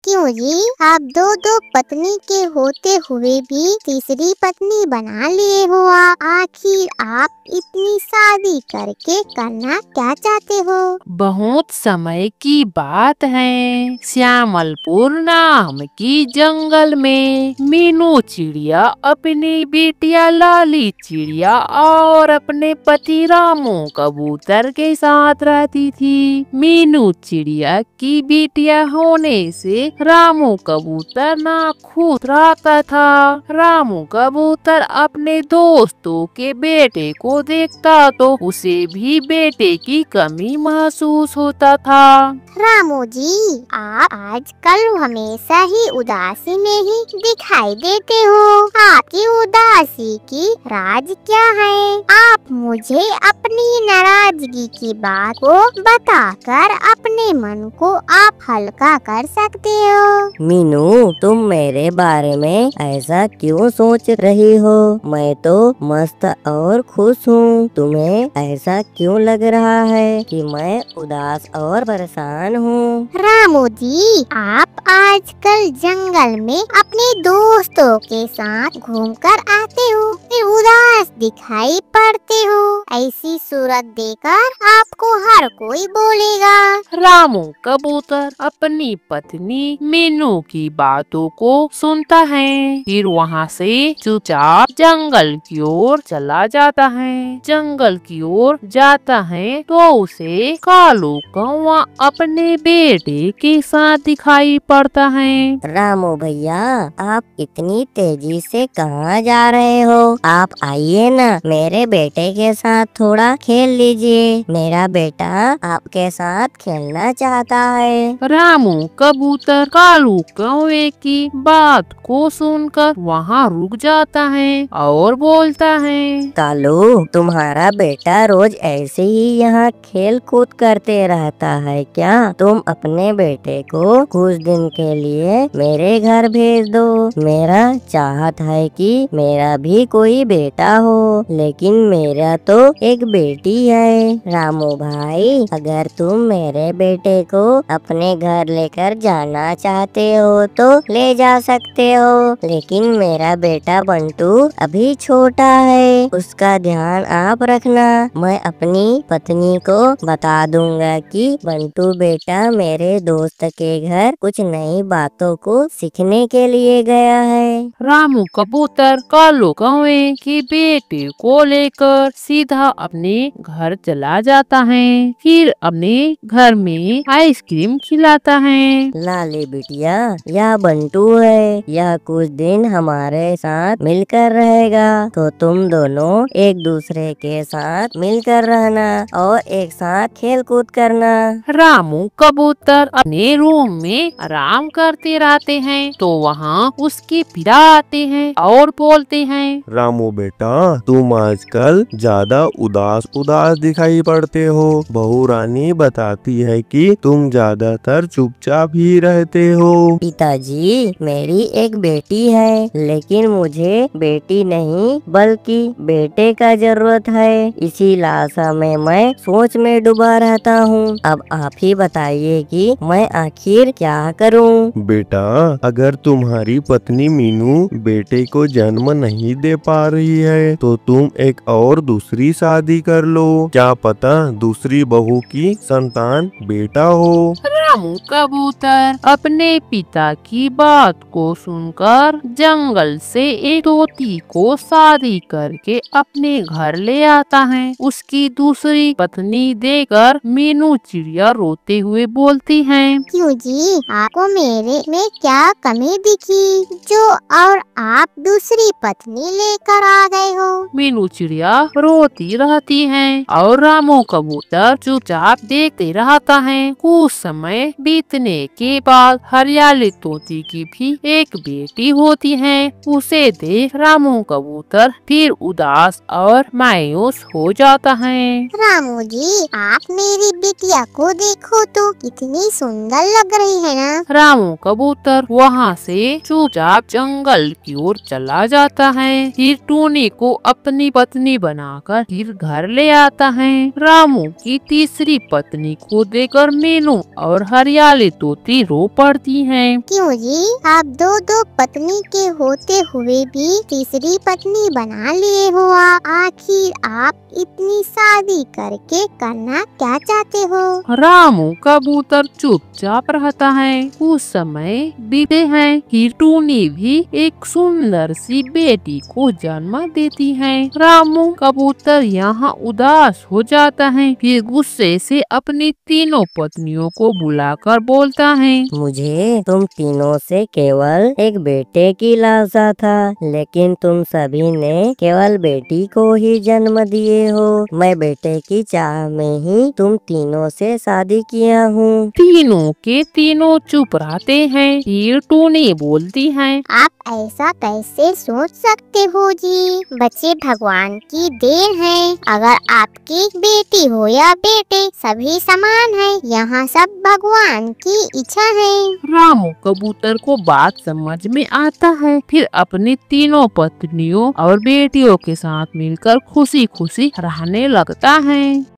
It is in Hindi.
क्यों जी, आप दो दो पत्नी के होते हुए भी तीसरी पत्नी बना लिए हो। आखिर आप इतनी शादी करके करना क्या चाहते हो? बहुत समय की बात है। श्यामलपुर नाम की जंगल में मीनू चिड़िया अपनी बिटिया लाली चिड़िया और अपने पति रामू कबूतर के साथ रहती थी। मीनू चिड़िया की बिटिया होने से रामू कबूतर नाखुश रहता था। रामू कबूतर अपने दोस्तों के बेटे को देखता तो उसे भी बेटे की कमी महसूस होता था। रामू जी, आप आजकल हमेशा ही उदासी में ही दिखाई देते हो। आपकी उदासी की राज क्या है? आप मुझे अपनी नाराजगी की बात को बताकर अपने मन को आप हल्का कर सकते हो। मीनू, तुम मेरे बारे में ऐसा क्यों सोच रही हो? मैं तो मस्त और खुश हूँ। तुम्हें ऐसा क्यों लग रहा है कि मैं उदास और परेशान हूँ? रामू जी, आप आजकल जंगल में अपने दोस्तों के साथ घूमकर आते हो, फिर उदास दिखाई पड़ते हो। ऐसी सूरत देखकर आपको हर कोई बोलेगा। रामू कबूतर अपनी पत्नी मीनू की बातों को सुनता है, फिर वहाँ से चुपचाप जंगल की ओर चला जाता है। जंगल की ओर जाता है तो उसे कालू कौवा अपने बेटे के साथ दिखाई पड़ता है। रामू भैया, आप इतनी तेजी से कहाँ जा रहे हो? आप आइए ना, मेरे बेटे के साथ थोड़ा खेल लीजिए। मेरा बेटा आपके साथ खेलना चाहता है। रामू कबूतर कालू कौवे की बात को सुनकर वहाँ रुक जाता है और बोलता है, कालू, तुम्हारा बेटा रोज ऐसे ही यहाँ खेल कूद करते रहता है क्या? तुम अपने बेटे को कुछ दिन के लिए मेरे घर भेज दो। मेरा चाहत है कि मेरा भी कोई बेटा हो, लेकिन मेरा तो एक बेटी है। रामू भाई, अगर तुम मेरे बेटे को अपने घर लेकर जाना चाहते हो तो ले जा सकते हो, लेकिन मेरा बेटा बंटू अभी छोटा है, उसका ध्यान आप रखना। मैं अपनी पत्नी को बता दूंगा कि बंटू बेटा मेरे दोस्त के घर कुछ नई बातों को सीखने के लिए गया है। रामू कबूतर कालू कौवे के बेटे को लेकर सीधा अपने घर चला जाता है, फिर अपने घर में आइसक्रीम खिलाता है। लाली बिटिया, यह बंटू है, यह कुछ दिन हमारे साथ मिलकर रहेगा, तो तुम दोनों एक दूसरे के साथ मिलकर रहना और एक साथ खेल कूद करना। रामू कबूतर अपने रूम में आराम करते रहते हैं तो वहाँ उसके पिता आते हैं और बोलते हैं, रामू बेटा, तुम आजकल ज्यादा उदास उदास दिखाई पड़ते हो। बहू रानी बताती है कि तुम ज्यादातर चुपचाप ही रहते हो। पिताजी, मेरी एक बेटी है, लेकिन मुझे बेटी नहीं बल्कि बेटे का जरूरत है। इसी लालसा में मैं सोच में डूबा रहता हूँ। अब आप ही बताइए कि मैं आखिर क्या करूँ? बेटा, अगर तुम्हारी पत्नी मीनू बेटे को जन्म नहीं दे पा रही है तो तुम एक और दूसरी शादी कर लो। क्या पता दूसरी बहू की संतान बेटा हो। रामू कबूतर अपने पिता की बात को सुनकर जंगल से एक तोती को शादी करके अपने घर ले आता है। उसकी दूसरी पत्नी देखकर मीनू चिड़िया रोते हुए बोलती है, क्यों जी, आपको मेरे में क्या कमी दिखी जो और आप दूसरी पत्नी लेकर आ गए हो? मीनू चिड़िया रोती रहती है और रामू कबूतर चुपचाप देखते रहता है। कुछ समय बीतने के बाद हरियाली तोती की भी एक बेटी होती है। उसे देख रामू कबूतर फिर उदास और मायूस हो जाता है। रामू जी, आप मेरी बिटिया को देखो तो कितनी सुंदर लग रही है ना। रामू कबूतर वहाँ से चुपचाप जंगल की ओर चला जाता है, फिर टूनी को अपनी पत्नी बनाकर फिर घर ले आता है। रामू की तीसरी पत्नी को देखकर मीनू और हरियाली तोती रो पड़ती हैं। क्यों जी, आप दो दो पत्नी के होते हुए भी तीसरी पत्नी बना लिए हो। आखिर आप इतनी शादी करके करना क्या चाहते हो? रामू कबूतर चुपचाप रहता है। कुछ समय बीते हैं कि टूनी भी एक सुंदर सी बेटी को जन्म देती है। रामू कबूतर यहाँ उदास हो जाता है, फिर गुस्से से अपनी तीनों पत्नियों को बुलाकर बोलता है, मुझे तुम तीनों से केवल एक बेटे की लालसा था, लेकिन तुम सभी ने केवल बेटी को ही जन्म दिए हो। मैं बेटे की चाह में ही तुम तीनों से शादी किया हूँ। तीनों के तीनों चुप रहते हैं। फिर टूनी बोलती है, आप ऐसा कैसे सोच सकते हो जी? बच्चे भगवान की देन है। अगर आपकी बेटी हो या बेटे, सभी समान है। यहाँ सब भगवान की इच्छा है। रामू कबूतर को बात समझ में आता है। फिर अपनी तीनों पत्नियों और बेटियों के साथ मिलकर खुशी खुशी रहने लगता है।